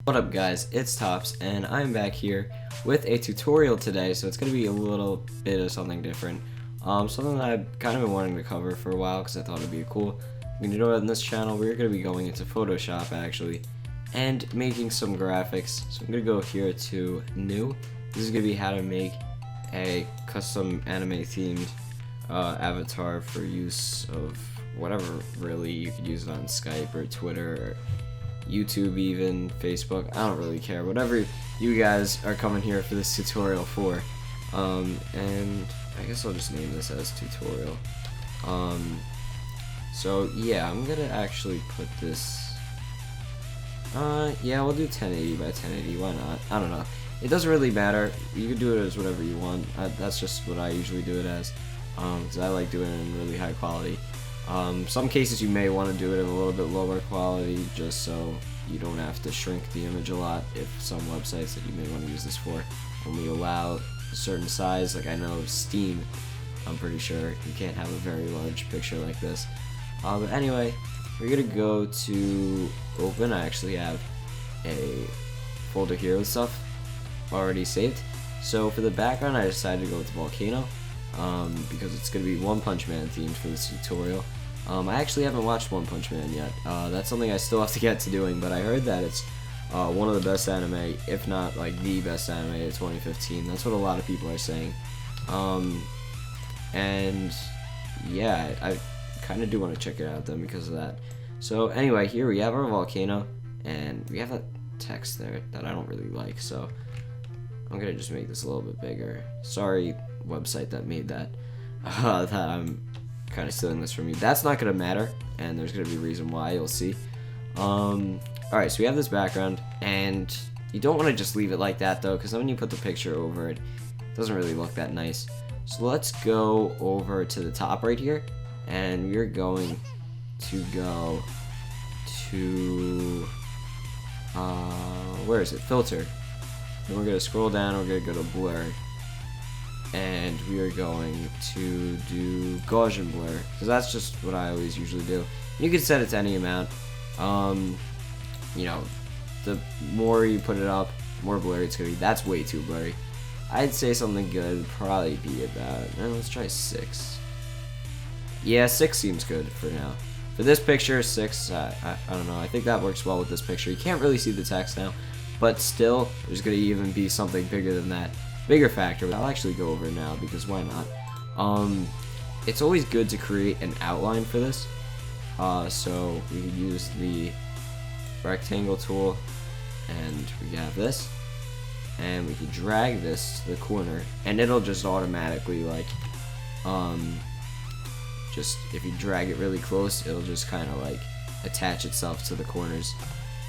What up guys, it's Tops and I'm back here with a tutorial today, so it's going to be a little bit of something different. Something that I've kind of been wanting to cover for a while because I thought it'd be cool. And you know what, in this channel we're going to be going into Photoshop actually and making some graphics. So I'm going to go here to New. This is going to be how to make a custom anime themed avatar for use of whatever really. You could use it on Skype or Twitter or YouTube, even Facebook. I don't really care, whatever you guys are coming here for this tutorial for. And I guess I'll just name this as tutorial. So yeah, I'm gonna actually put this, yeah, we'll do 1080 by 1080, why not? I don't know, it doesn't really matter, you can do it as whatever you want. That's just what I usually do it as, because I like doing it in really high quality. Some cases you may want to do it in a little bit lower quality just so you don't have to shrink the image a lot, if some websites that you may want to use this for only allow a certain size. Like I know Steam, I'm pretty sure you can't have a very large picture like this. But anyway, we're gonna go to open. I actually have a folder here with stuff already saved. So for the background I decided to go with Volcano, because it's going to be One Punch Man themed for this tutorial. I actually haven't watched One Punch Man yet. That's something I still have to get to doing, but I heard that it's one of the best anime, if not like the best anime of 2015. That's what a lot of people are saying. And yeah, I kind of do want to check it out then because of that. So anyway, here we have our volcano, and we have that text there that I don't really like, so I'm gonna just make this a little bit bigger. Sorry, website that made that, that I'm kind of stealing this from you. That's not gonna matter, and there's gonna be a reason why, you'll see. Alright, so we have this background, and you don't want to just leave it like that though, because then when you put the picture over it, it doesn't really look that nice. So let's go over to the top right here, and we're going to go to where is it? Filter. Then we're gonna scroll down, we're gonna go to blur, and we are going to do Gaussian blur, because that's just what I always usually do. You can set it to any amount. You know, the more you put it up, the more blurry it's gonna be. That's way too blurry. I'd say something good would probably be about, let's try 6. Yeah, 6 seems good for now. For this picture, 6, I don't know, I think that works well with this picture. You can't really see the text now, but still, there's gonna even be something bigger than that. Bigger factor. I'll actually go over it now because why not? It's always good to create an outline for this. So we could use the rectangle tool, and we have this, and we can drag this to the corner, and it'll just automatically like, just if you drag it really close, it'll just kind of like attach itself to the corners.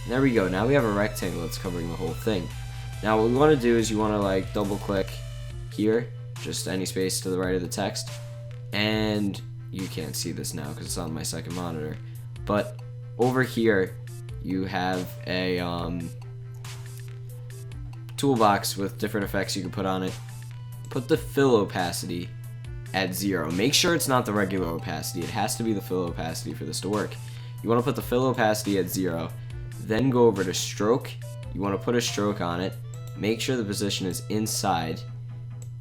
And there we go. Now we have a rectangle that's covering the whole thing. Now what we want to do is you want to like double click here, just any space to the right of the text, and you can't see this now because it's on my second monitor, but over here you have a toolbox with different effects you can put on it. Put the fill opacity at 0. Make sure it's not the regular opacity, it has to be the fill opacity for this to work. You want to put the fill opacity at 0, then go over to stroke. You want to put a stroke on it, make sure the position is inside,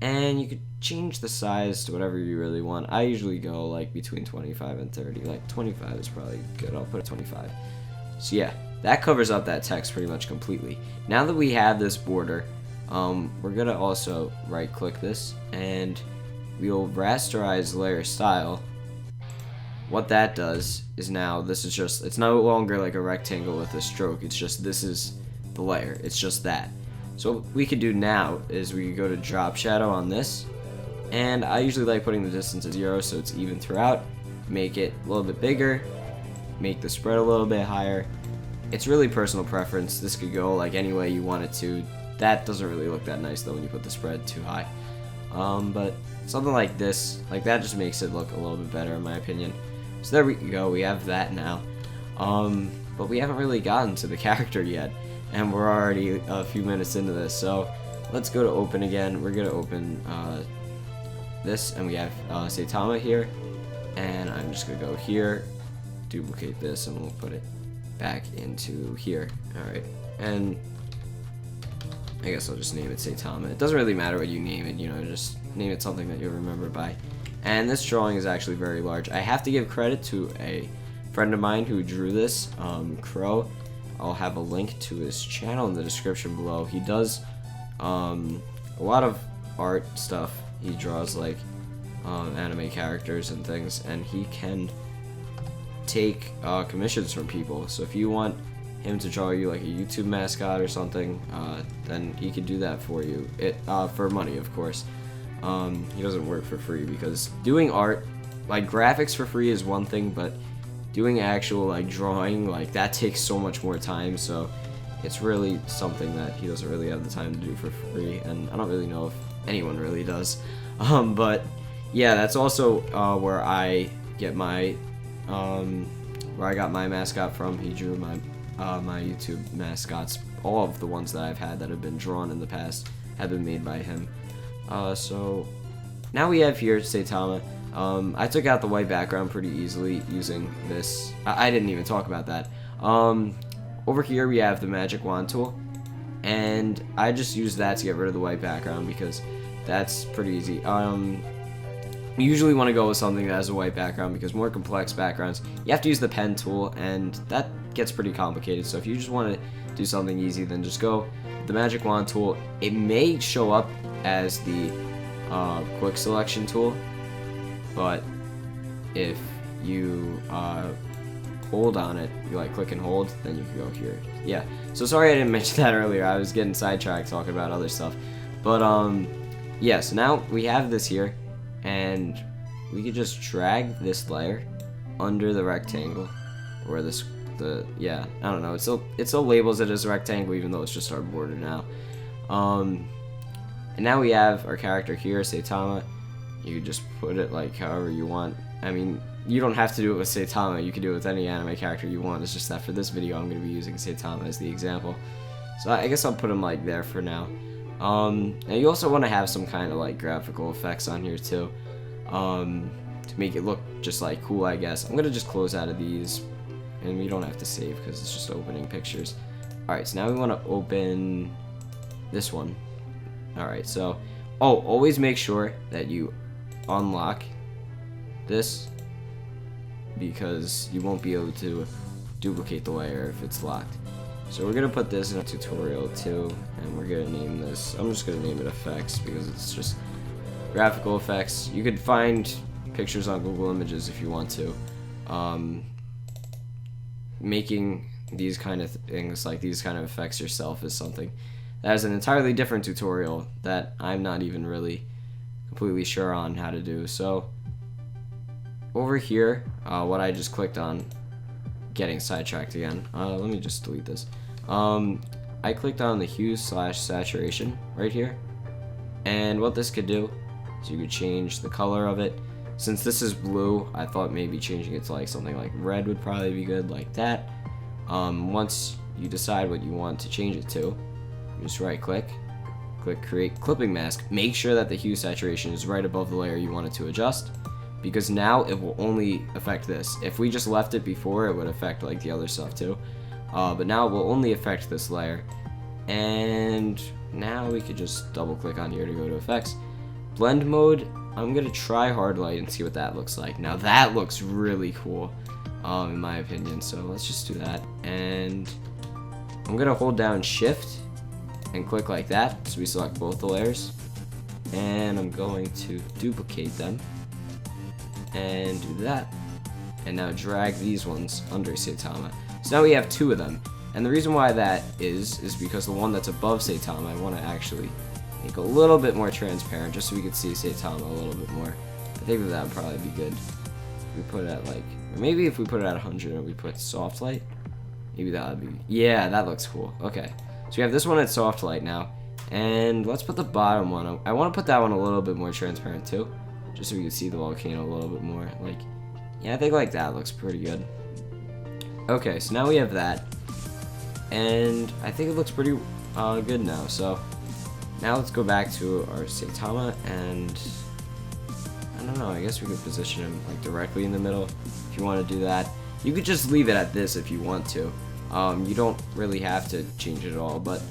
and you could change the size to whatever you really want. I usually go like between 25 and 30, like 25 is probably good, I'll put it 25. So yeah, that covers up that text pretty much completely. Now that we have this border, we're gonna also right click this, and we'll rasterize layer style. What that does is now this is just, it's no longer like a rectangle with a stroke, it's just, this is the layer, it's just that. So what we could do now is we could go to drop shadow on this, and I usually like putting the distance at 0 so it's even throughout. Make it a little bit bigger, make the spread a little bit higher. It's really personal preference, this could go like any way you want it to. That doesn't really look that nice though when you put the spread too high. But something like this, like that, just makes it look a little bit better in my opinion. So there we go, we have that now. But we haven't really gotten to the character yet, and we're already a few minutes into this, so let's go to open again. We're gonna open this, and we have Saitama here, and I'm just gonna go here, duplicate this, and we'll put it back into here. Alright, And I guess I'll just name it Saitama. It doesn't really matter what you name it, you know, just name it something that you'll remember by. And this drawing is actually very large. I have to give credit to a friend of mine who drew this, Crow. I'll have a link to his channel in the description below. He does a lot of art stuff. He draws like anime characters and things, and he can take commissions from people. So if you want him to draw you like a YouTube mascot or something, then he could do that for you. For money, of course. He doesn't work for free, because doing art, like graphics for free is one thing, but doing actual like drawing, like that takes so much more time. So it's really something that he doesn't really have the time to do for free, and I don't really know if anyone really does. But yeah, that's also where I get my where I got my mascot from. He drew my my YouTube mascots. All of the ones that I've had that have been drawn in the past have been made by him. So now we have here Saitama. I took out the white background pretty easily using this. I didn't even talk about that. Over here we have the magic wand tool, and I just used that to get rid of the white background because that's pretty easy. You usually want to go with something that has a white background, because more complex backgrounds you have to use the pen tool, and that gets pretty complicated. So if you just want to do something easy, then just go with the magic wand tool. It may show up as the quick selection tool, but if you hold on it, you like click and hold, then you can go here. Yeah, so sorry I didn't mention that earlier. I was getting sidetracked talking about other stuff. But yeah, so now we have this here, and we could just drag this layer under the rectangle, or yeah, I don't know, it still labels it as a rectangle even though it's just our border now. And now we have our character here, Saitama. You could just put it like however you want. I mean, you don't have to do it with Saitama, you can do it with any anime character you want. It's just that for this video I'm going to be using Saitama as the example. So I guess I'll put him like there for now. And you also want to have some kind of like graphical effects on here too, to make it look just like cool, I guess. I'm going to just close out of these, and we don't have to save because it's just opening pictures. Alright, so now we want to open this one. Alright, so, always make sure that you unlock this, because you won't be able to duplicate the layer if it's locked. So we're going to put this in a tutorial too, and we're going to name this, I'm just going to name it effects, because it's just graphical effects. You could find pictures on Google Images if you want to. Making these kind of things, like these kind of effects yourself, is something that is an entirely different tutorial that I'm not even really completely sure on how to do. So over here, what I just clicked on, getting sidetracked again. Let me just delete this. I clicked on the hue/saturation right here, and what this could do is you could change the color of it. Since this is blue, I thought maybe changing it to like something like red would probably be good, like that. Once you decide what you want to change it to, you just right click, click create clipping mask. Make sure that the hue saturation is right above the layer you want it to adjust, because now it will only affect this. If we just left it before, it would affect like the other stuff too, but now it will only affect this layer. And now we could just double click on here to go to effects. Blend mode, I'm gonna try hard light and see what that looks like. Now that looks really cool, in my opinion, so let's just do that. And I'm gonna hold down shift and click like that, so we select both the layers, and I'm going to duplicate them and do that, and now drag these ones under Saitama. So now we have two of them, and the reason why that is because the one that's above Saitama I want to actually make a little bit more transparent, just so we could see Saitama a little bit more. I think that would probably be good. If we put it at like, maybe if we put it at 100 and we put soft light, maybe that would be, yeah, that looks cool. Okay, so we have this one at soft light now, and let's put the bottom one. I want to put that one a little bit more transparent too, just so we can see the volcano a little bit more. Like, yeah, I think like that looks pretty good. Okay, so now we have that, and I think it looks pretty good now. So now let's go back to our Saitama, and I don't know, I guess we could position him like directly in the middle if you want to do that. You could just leave it at this if you want to, You don't really have to change it at all, but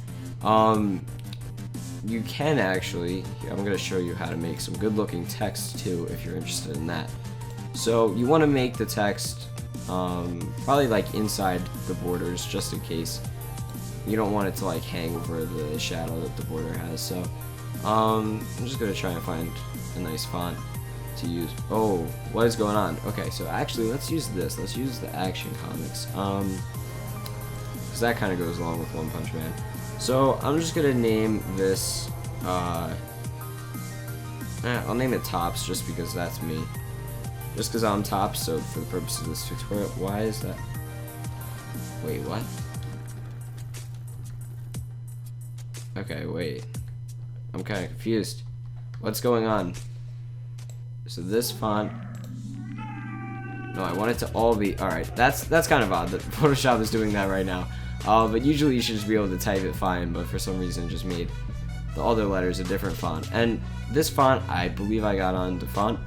you can actually. Here, I'm going to show you how to make some good looking text too if you're interested in that. So you want to make the text probably like inside the borders, just in case. You don't want it to like hang over the shadow that the border has. So I'm just gonna try and find a nice font to use. Oh, what is going on? Okay, so actually let's use this. Let's use the Action Comics, because that kind of goes along with One Punch Man. So I'm just gonna name this. I'll name it Tops just because that's me. Just because I'm Tops. So for the purpose of this tutorial, why is that? Wait, what? Okay, wait. I'm kind of confused. What's going on? So this font. No, I want it to all be. Alright, that's kind of odd that Photoshop is doing that right now. But usually you should just be able to type it fine, but for some reason it just made the other letters a different font. And this font, I believe I got on DeFont.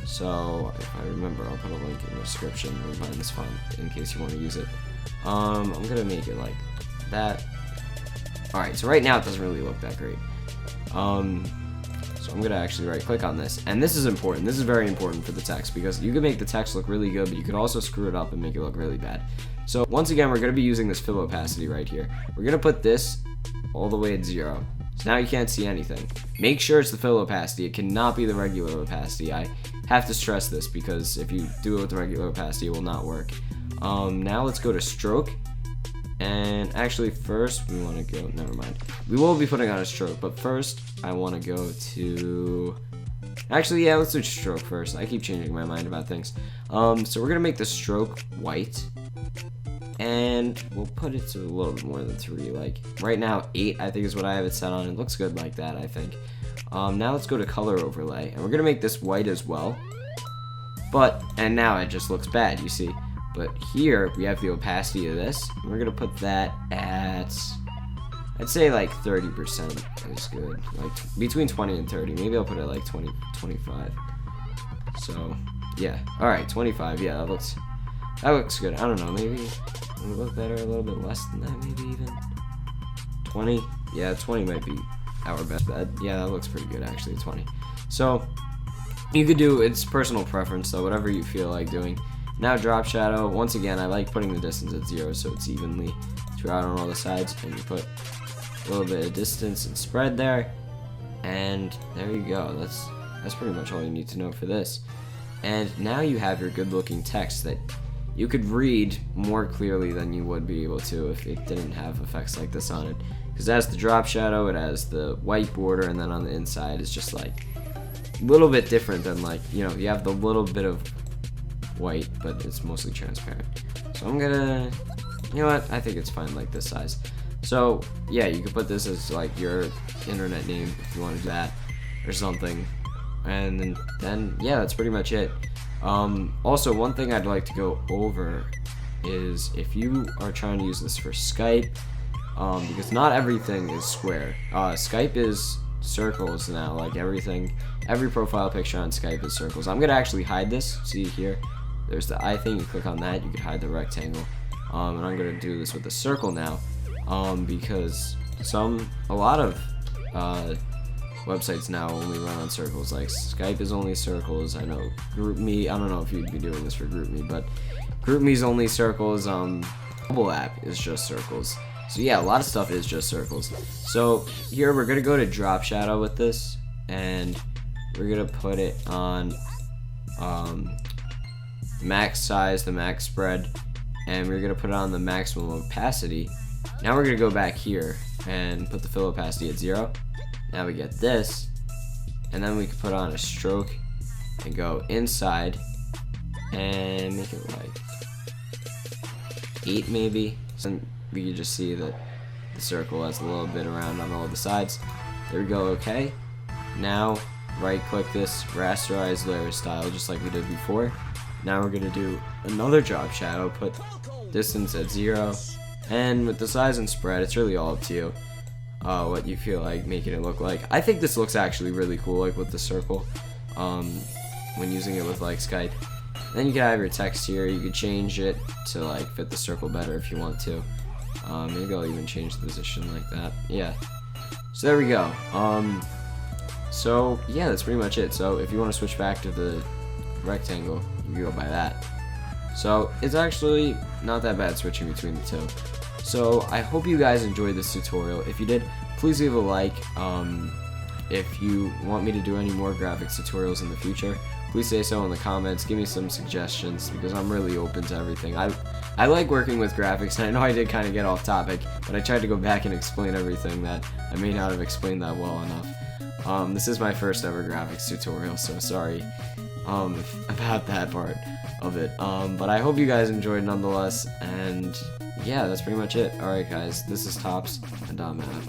So if I remember, I'll put a link in the description to find this font in case you want to use it. I'm gonna make it like that. Alright, so right now it doesn't really look that great. So I'm gonna actually right click on this, and this is important. This is very important for the text because you can make the text look really good, but you can also screw it up and make it look really bad. So once again, we're gonna be using this fill opacity right here. We're gonna put this all the way at 0. So now you can't see anything. Make sure it's the fill opacity. It cannot be the regular opacity. I have to stress this because if you do it with the regular opacity, it will not work. Now let's go to stroke. And actually first we want to go, never mind. We will be putting on a stroke, but first I want to go to, actually yeah, let's do stroke first. I keep changing my mind about things. So we're going to make the stroke white. And we'll put it to a little bit more than 3. Like right now 8 I think is what I have it set on. It looks good like that, I think. Now let's go to color overlay. And we're going to make this white as well. And now it just looks bad, you see. But here we have the opacity of this. And we're gonna put that at, I'd say like 30% is good. Like between 20 and 30. Maybe I'll put it like 20, 25. So yeah. Alright, 25. Yeah, that looks good. I don't know, maybe it would look better a little bit less than that, maybe even 20. Yeah, 20 might be our best bet. Yeah, that looks pretty good actually, 20. So you could do, it's personal preference though, whatever you feel like doing. Now drop shadow, once again I like putting the distance at 0 so it's evenly throughout on all the sides, and you put a little bit of distance and spread there, and there you go. That's pretty much all you need to know for this. And now you have your good looking text that you could read more clearly than you would be able to if it didn't have effects like this on it. Because it has the drop shadow, it has the white border, and then on the inside it's just like a little bit different than, like, you know, you have the little bit of white, but it's mostly transparent. So I'm gonna, you know what, I think it's fine like this size. So yeah, you could put this as like your internet name if you want to do that or something, and then yeah, that's pretty much it. Also, one thing I'd like to go over is if you are trying to use this for Skype, because not everything is square. Skype is circles now, like everything, every profile picture on Skype is circles. I'm gonna actually hide this. See here, there's the eye thing, you click on that, you can hide the rectangle. And I'm gonna do this with the circle now, because a lot of websites now only run on circles. Like Skype is only circles. I know GroupMe, I don't know if you'd be doing this for GroupMe, but GroupMe's only circles. Mobile app is just circles. So yeah, a lot of stuff is just circles. So here we're gonna go to drop shadow with this, and we're gonna put it on max size, the max spread, and we're gonna put it on the maximum opacity. Now we're gonna go back here and put the fill opacity at 0. Now we get this, and then we can put on a stroke and go inside and make it like 8 maybe. So we can just see that the circle has a little bit around on all the sides. There we go. Okay, now right click this, rasterize layer style just like we did before. Now we're gonna do another drop shadow, put distance at 0, and with the size and spread, it's really all up to you what you feel like making it look like. I think this looks actually really cool, like with the circle, when using it with like Skype. Then you can have your text here. You could change it to like fit the circle better if you want to. Maybe I'll even change the position like that. Yeah. So there we go. So yeah, that's pretty much it. So if you want to switch back to the rectangle, you can go by that. So it's actually not that bad switching between the two. So I hope you guys enjoyed this tutorial. If you did, please leave a like. If you want me to do any more graphics tutorials in the future, please say so in the comments. Give me some suggestions because I'm really open to everything. I like working with graphics, and I know I did kind of get off topic, but I tried to go back and explain everything that I may not have explained that well enough. This is my first ever graphics tutorial, so sorry about that part of it. But I hope you guys enjoyed nonetheless, and yeah, that's pretty much it. Alright guys, this is Tops, and I'm out.